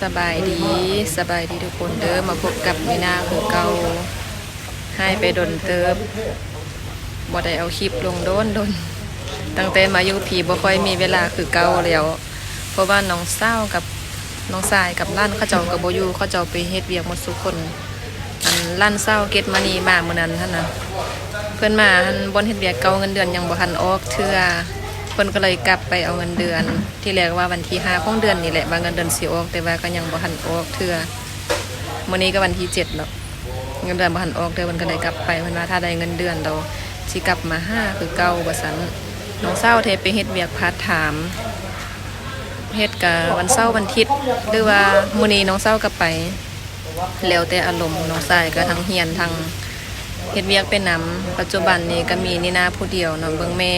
สบายดีทุกคนเด้อมาพบกับมีนาคือเก่าให้ไปดนเติบบ่ได้เอาคลิปลงโดนตั้งแต่มาอยู่ผีบ่ค่อยมีเวลาคือเก่าแล้วเพราะว่าน้องเศร้ากับน้องสายกับลั่นเขาเจ้าก็บ่อยู่เขาเจ้าไปเฮ็ดเวียกหมดทุกคนอันลั่นเศร้าเก็ตมานี่มามื้อนั้นท่านน่ะเพิ่นมาหันบ่เฮ็ดเวียกเก่าเงินเดือนยังบ่ทันออกเทื่อเพิ่นก็เลยกลับไปเอาเงินเดือนที่แรกว่าวันที่5ของเดือนนี่แหละว่าเงินเดือนสิออกแต่ว่าก็ยังบ่ทันออกเทื่อมื้อนี้ก็วันที่7แล้วเงินเดือนบ่ทันออกเด้อเพิ่นก็เลยกลับไปเพิ่นว่าถ้าได้เงินเดือนเราสิกลับมาหาคือเก่าว่าซั่นน้องเศร้าเทไปเฮ็ดเวียกพาร์ทไทม์เฮ็ดกะวันเสาร์วันอาทิตย์หรือว่ามื้อนี้น้องเศร้าก็ไปแล้วแต่อารมณ์น้องสายก็ทั้งเฮียนทั้งเฮ็ดเวียกเป็นนำปัจจุบันนี้ก็มีนี่นาผู้เดียวเนาะเบิ่งแม่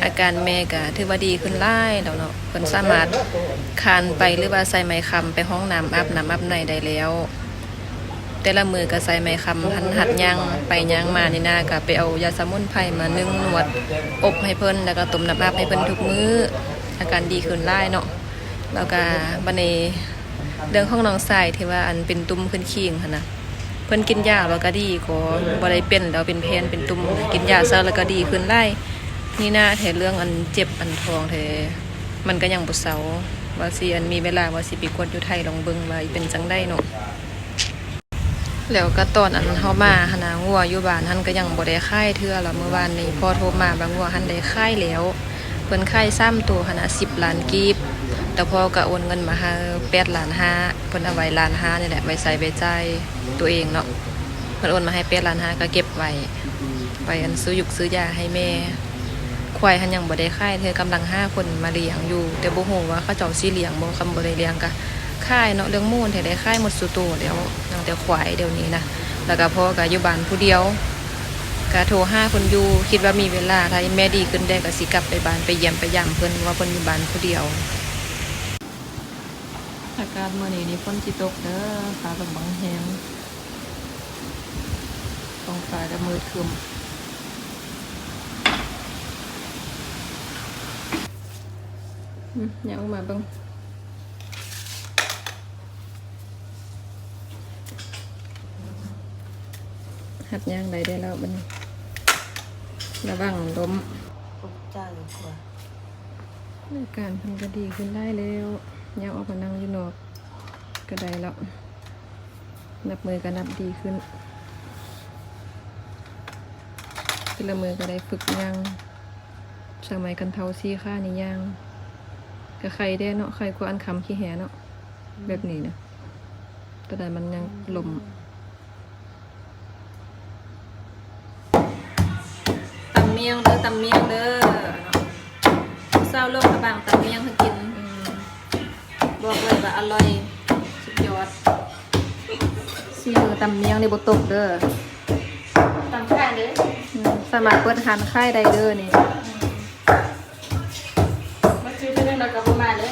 อาการแม่ก็ถือว่าดีขึ้นหลายแล้วเนาะเพิ่นสามารถคานไปหรือว่าใส่ไม้ค้ำไปห้องน้ำอาบน้ำอาบในได้แล้วแต่ละมือก็ใส่ไม้ค้ำหัดย่างไปย่างมานี่นาก็ไปเอายาสมุนไพรมานึ่งนวดอบให้เพิ่นแล้วก็ต้มน้ำอาบให้เพิ่นทุกมื้ออาการดีขึ้นหลายเนาะแล้วก็บัดนี้เรื่องของน้องสายที่ว่าอันเป็นตุ่มขึ้นขี้งหั่นน่ะเพิ่นกินยาแล้วก็ดีก็บ่ได้เป็นแล้วเป็นแผลเป็นตุ่มกินยาซะแล้วก็ดีขึ้นได้นี่นะแท้เรื่องอันเจ็บอันท้องแท้มันก็ยังบ่เซาว่าสิอันมีเวลาว่าสิไปกวดอยู่ไทยลองเบิ่งว่าเป็นจังได๋เนาะแล้วก็ตอนอันเฮามาหั่นน่ะงัวอยู่บ้านหั่นก็ยังบ่ได้คายเทื่อแล้วเมื่อวานนี้พ่อโทรมาว่างัวหั่นได้คายแล้วเพิ่นคาย3ตัวหั่นน่ะ10ล้านกีบแต่พ่อก็โอนเงินมาให้8ล้าน5เพิ่นเอาไว้ล้าน5นี่แหละไว้ใช้ไว้จ่ายตัวเองเนาะเพิ่นโอนมาให้8ล้าน5ก็เก็บไว้อันซื้อยุกซื้อยาให้แม่ควายหันยังบ่ได้คายเธอกำลัง5คนมาเลี้ยงอยู่แต่บ่ฮู้ว่าเขาเจ้าสิเลี้ยงบ่คำบ่ได้เลี้ยงก็คายเนาะเรื่องมูลแท้ได้คายหมดสุโตแล้วตั้งแต่ควายเดี๋ยวนี้นะแล้วก็พ่อก็อยู่บ้านผู้เดียวก็โทรหาเพิ่นอยู่คิดว่ามีเวลาถ้าแม่ดีขึ้นได้ก็สิกลับไปบ้านไปเยี่ยมไปยามเพิ่นว่าเพิ่นอยู่บ้านผู้เดียวอากาศมื้อนี้นี่ฝนสิตกเด้อฟ้าก็บังแฮงท้องฟ้าก็มืดครึ้มอย่าออกมาเบิ่งหัดย่างได้แล้วบัดนี้ระวังล้มตกใจกว่าอาการเพิ่นก็ดีขึ้นได้แล้วย่างออกมานั่งอยู่นอกก็ได้แล้วนับมือก็นับดีขึ้นแต่ละมือก็ได้ฝึกย่างสมัยกันเทาซี่ค่านี่ย่างก็ใครได้เนาะใครกว่าอันคำขี้แหเนาะแบบนี้นะแต่ได้มันยังลมตำเมียงเด้อเศร้าโลกกระบางตำเมียงให้กินบอกเลยว่าอร่อยสุดยอดซีมือตำเมียงในบตกเด้อตำข้างเด้อสามารถเปิดทานค่ายได้เด้อนี่มาซื้อเรื่องเรากลับมาเลย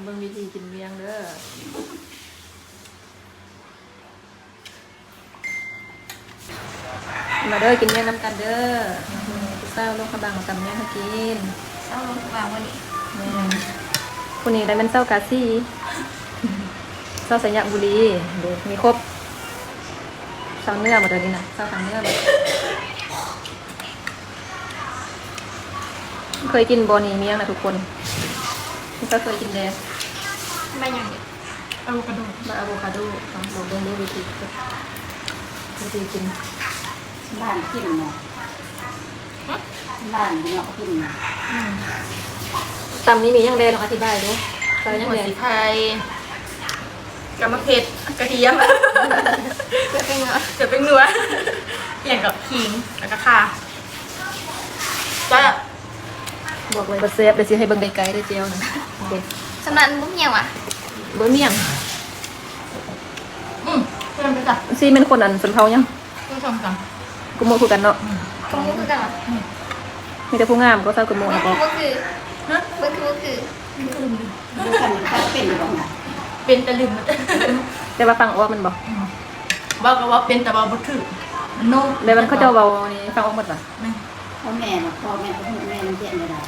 เบิ่งวิธีกินเมียงเด้อมาเด้อกินเมียงน้ำกันเด้อเศร้าโลกกระบางตำเมียงให้กินเศร้าลงวางวันนี้คนนี้ได้เป็นเศร้ากาซี่เศร้าสัญญาบุรีเด็กมีครบเศร้าเนื้อหมดเลยนี่นะเศร้าทางเนื้อเลยเคยกินบอนี่เมียงนะทุกคนก็เคยกินแดงไม่ยังเด็กอะโวคาโดลองเบิ่งดูวิธีกินบ้านกินเนาะบ้านเนาะกินตำนี้มียังแดงลองอธิบายดูใส่ยังแดงไทยกำมะเผ็ดกระเทียมจะเป็นเนื้ออย่างกับขิงแล้วก็ข่าบอกเลยว่าเซฟเลยสิให้เบิ่งไกลๆได้เจียวนะเด็ดสำนักมุ้งเหี่ยวอ่ะบ่เมี่ยงเพื่อนไปจับซีเป็นคนอันสนเผายังผู้ชมกันกุโมคุกันเนาะกุโมคุกันมีแต่ผู้งามก็เท่ากุโมนะก็คือดูกันถ้าเป็นหรือเปล่าเป็นตะลึงแต่ว่าฟังว่ามันบอกว่าก็ว่าเป็นแต่ว่าบ่ถือ นุ่ม เดี๋ยวมันเขาจะเบานี่ฟังออกหมดป่ะ พ่อแม่พ่อแม่ก็พูดแม่มันเจ๊ไม่ได้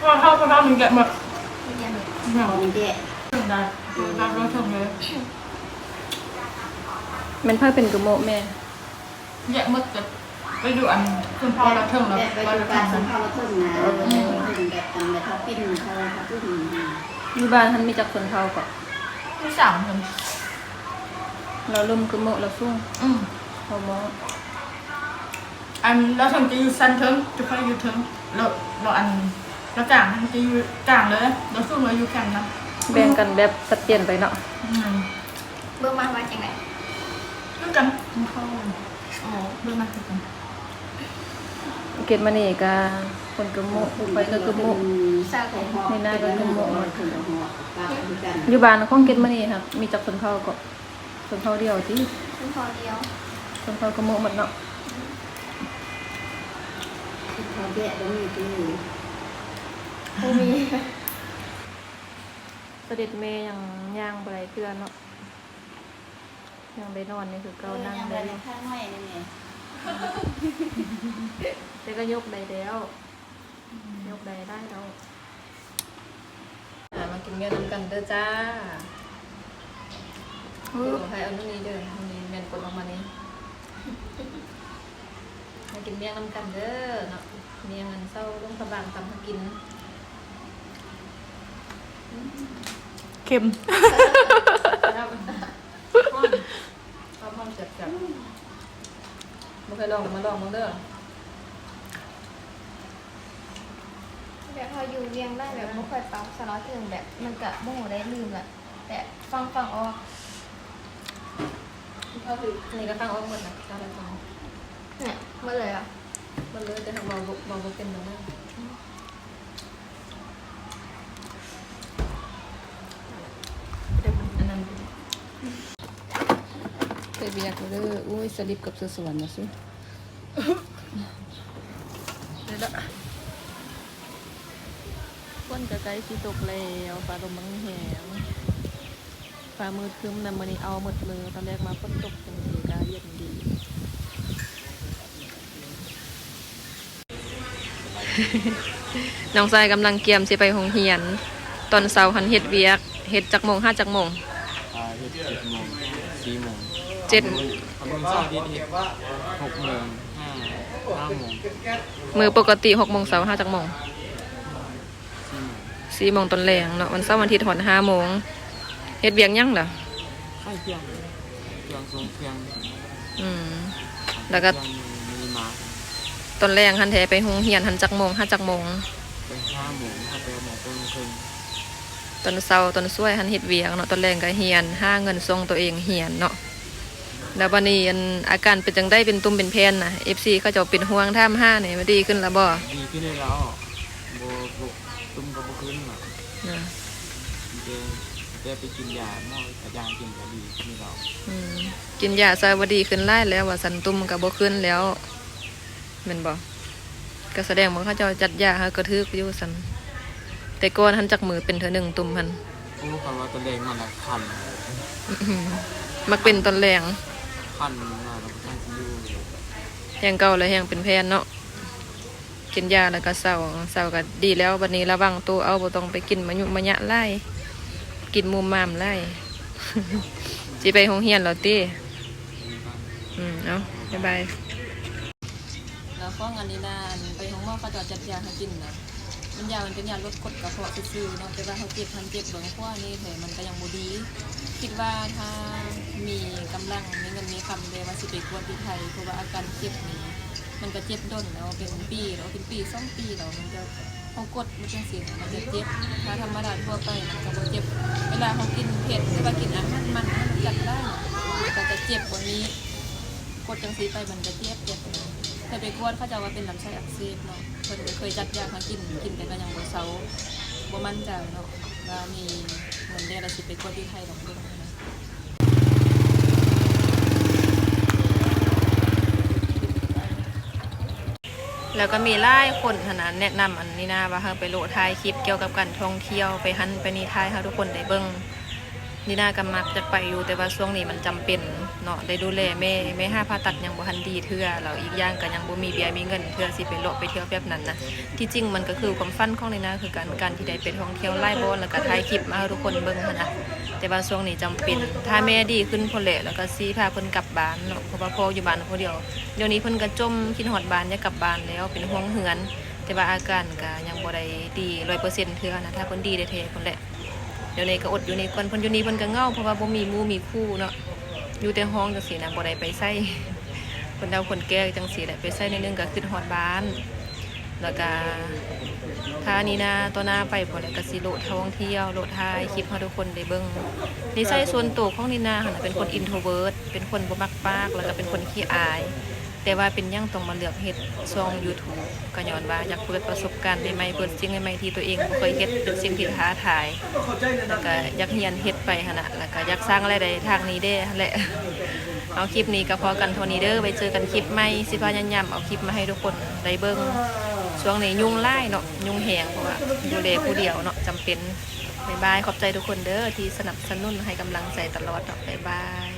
พอเข้าก็มันแกะหมด พ่อมันเจ๊ ถึงได้รักเราถึงเลย มันเพิ่งเป็นกระโมแม่ แยกมืดกันไปดูอันคุณพ่อเราถึงแล้ว ไปดูการสัมภาษณ์เราถึงนะถึงแบบทำแบบเขาปิ้นเขาปิ้น อยู่บ้านท่านมีจักคนเท่าก่อน ที่สามคน เราลุ่มกระโมเราฟุ้งเรามอง อันเราถึงจะอยู่สั้นถึงจะไปอยู่ถึงเราอันเรากลางมันจะอยู่กลางเลยเราสู้เราอยู่แคมป์นะ แบ่งกันแบบสัดเจนไปเนาะ เบื้องมาว่าจังไหน ด้วยกันเข้าอ๋อด้วยมาคือกัน เกตมานี่กาคนกระโมไปก็กระโม ทราบของ ถึงหัวปากดูกัน อยู่บ้านของเกตมานี่ครับมีจักคนเท่าก็คนเท่าเดียวที่ คุณพอเดียว คนเท่ากระโมหมดเนาะ เขาเจ๊ตรงนี้คือ โอ้มี เสด็จเมย์ยังย่างอะไรเพื่อนเนาะยังได้นอนนี่คือเกานั่ง ยัง ได้ ได้ข้างน้อยนี่ไง แต่ก็ยกได้แล้วยกได้ได้แล้วมากินเมียน้ำกันเด้อจ้าใครเอาตรงนี้เด้อตรงนี้แมนกดออกมานี่มากินเมียน้ำกันเด้อเนาะเมียเงินเศร้าต้องสบางตำมากิน เค็ม ชอบห้องเจ็บจับไม่เคยลองแต่มาลองมั้งเด้อ แบบพออยู่เรียงได้แบบไม่ค่อยฟังสล็อตถึงแบบมันกะโมโหได้ลืมละแต่ฟังออก ก็คือนี่ก็ตั้งออกหมดนะตั้งอะไรฟัง เนี่ยหมาเลยอ่ะ มันเลยจะทำมองเป็นแบบนั้นเดี๋ยวอันนั้นไปเบียกเลยอุ้ยสลิปกับเสือสวรรค์มาสิเดี๋ยวละฝนจะใกล้สิตกแล้วฟ้าลมบางแหงฟ้ามืดครึ้มนะมื้อนี้เอาหมดเลยตอนแรกมาฝนตกจังสีกาเย็นดี น้องชายกำลังเกียมสิไปโรงเรียน ตอนเช้าหันเฮ็ดเวียกเฮ็ดจักโมง5จักโมง เฮ็ด7 โมง 4 โมง เจ็ด มื้อเช้าเฮ็ด6 โมง 5 โมง มือปกติ6โมงเช้า5จักโมง 4 โมง 4โมงตอนแรงเนาะวันเสาร์วันอาทิตย์ถอน5โมงเฮ็ดเวียกยังล่ะ ใช่เพียงทรงเพียง แล้วก็ เพียงมีมา ตอนแรงหันแท้ไปโรงเรียนหันจักโมง5จักโมง ไป5 โมงถ้าไปหมอเป็นครึ่ง ตอนเช้าตอนช่วยหันเฮ็ดเวียกเนาะตอนแรงก็เรียนหาเงินส่งตัวเองเรียนเนาะแล้วบัดนี้อาการเป็นจังได้เป็นตุ่มเป็นแผ่นน่ะ FC เขาเจะเป็นห่วงท่าม5นี่มันดีขึ้นแล้วบ่ ดีขึ้นได้แล้วบ่ตุ้มก็บ่ขึ้นน่ะ นะ แต่ไปกินยาหมออาจารย์กินก็ดีขึ้นแล้ว กินยาซาบดีขึ้นไล่แล้วว่าสันตุ่มก็บ่ขึ้นแล้วแม่นบ่ก็แสดงว่าเขาเจ้าจัดยาให้กระทึกอยู่สันแต่ก่อนหันจักมือเป็นเทื่อหนึงตุ่มหัน โอ้คำว่าตะเลงนั่นแหละคัน มักเป็นตอนแรง คันมาแล้วก็ต้องอยู่ แห้งเก่าแล้วแห้งเป็นแผ่นเนาะกินยาแล้วก็เศร้าก็ดีแล้วบัดนี้ระวังตัวเอาบ่ต้องไปกินมะยุมะยะไล่กินมุมมามไล่ สิไปโรงเรียนแล้วติเอาบ๊ายบายแล้วฟ้องอันนี้นานไปห้องหมอเขาจะจัดยาให้กินนะมันยามันเป็นยาลดกรดกระเพาะซื่อๆเนาะแต่ว่าเขาเจ็บเบิ่งพวกนี้แต่มันก็ยังบ่ดี คิดว่าถ้ามีกำลังมีเงินมีคำเลยว่าสิไปกวดที่ไทยเพราะว่าอาการเจ็บนี้มันก็เจ็บด้นแล้วเป็นปีแล้วเป็นปี2 ปีแล้วมันจะเขากดมันจังซี่มันจะเจ็บถ้าธรรมดาทั่วไปมันก็บ่เจ็บเวลาเขากินเผ็ดหรือว่ากินอาหารมันจัดได้มันก็จะเจ็บกว่านี้กดจังซี่ไปมันจะเจ็บนะแต่ไปกวดเขาจะว่าเป็นลำไส้อักเสบเนาะเพิ่นเคยจัดยามากินแต่ก็ยังบ่เซาบ่มั่นใจเนาะว่ามีเงินได้แล้วสิไปกวดที่ไทยดอกเบิ่งนะ แล้วก็มีหลายคนขนาดแนะนำอันนี้นะว่าเฮาไปโหลดถ่ายคลิปเกี่ยวกับการท่องเที่ยวไปหันไปนี่ถ่ายให้ทุกคนได้เบิ่ง นี่น่ากำมักจะไปอยู่แต่ว่าช่วงนี้มันจำเป็นเนาะได้ดูแลแม่ห้าผ่าตัดยังบ่ทันดีเทื่อแล้วอีกอย่างก็ยังบ่มีเบียมีเงินเทื่อสิไปเลาะไปเที่ยวแบบนั้นนะที่จริงมันก็คือความฝันของนี่นะคือการที่ได้ไปท่องเที่ยวไล่บอลแล้วก็ถ่ายคลิปมาให้ทุกคนเบิ่งหั้นนะแต่ว่าช่วงนี้จำเป็นถ้าแม่ดีขึ้นพุ่นแหละแล้วก็สิพาเพิ่นกลับบ้านเนาะเพราะว่าพ่ออยู่บ้านผู้เดียวเดี๋ยวนี้เพิ่นก็จมคิดฮอดบ้านอยากกลับบ้านแล้วเป็นห่วงเหือนแต่ว่าอาการก็ยังบ่ได้ดี 100% เทื่อนะถ้าเพิ่นดีได้แท้พุ่นแหละเดี๋ยวนี้ก็อดอยู่นี่ก่อนเพิ่นอยู่นี่เพิ่นก็เหงาเพราะว่าบ่มีหมู่มีคู่เนาะอยู่แต่ห้องจังซี่นะบ่ได้ไปไสคนเฒ่าคนแก่จังซี่แหละไปไสนิดนึงก็คิดฮอดบ้านแล้วก็ถ้านี่นะตัวหน้าไปบ่ได้ก็สิโลดท่องเที่ยวโลดถ่ายคลิปให้ทุกคนได้เบิ่งนิสัยส่วนตัวของนี่นาหั่นน่ะเป็นคน introvert เป็นคนบ่มักปากแล้วก็เป็นคนขี้อายแต่ว่าเป็นหยังต้องมาเลือกเฮ็ดช่อง YouTube ก็ย้อนว่าอยากเปิดประสบการณ์ใหม่ๆเปิดสิ่งใหม่ๆที่ตัวเองบ่เคยเฮ็ดเป็นสิ่งที่ท้าทายแล้วก็อยากเรียนเฮ็ดไปหั่นน่ะแล้วก็อยากสร้างรายได้ทางนี้เด้หั่นแหละเอาคลิปนี้ก็พอกันเท่านี้เด้อไว้เจอกันคลิปใหม่สิพยายามเอาคลิปมาให้ทุกคนได้เบิ่งช่วงนี้ยุ่งหลายเนาะยุ่งแฮงเพราะว่าดูแลผู้เดียวเนาะจำเป็นบ๊ายบายขอบใจทุกคนเด้อที่สนับสนุนให้กำลังใจตลอดเนาะบ๊ายบาย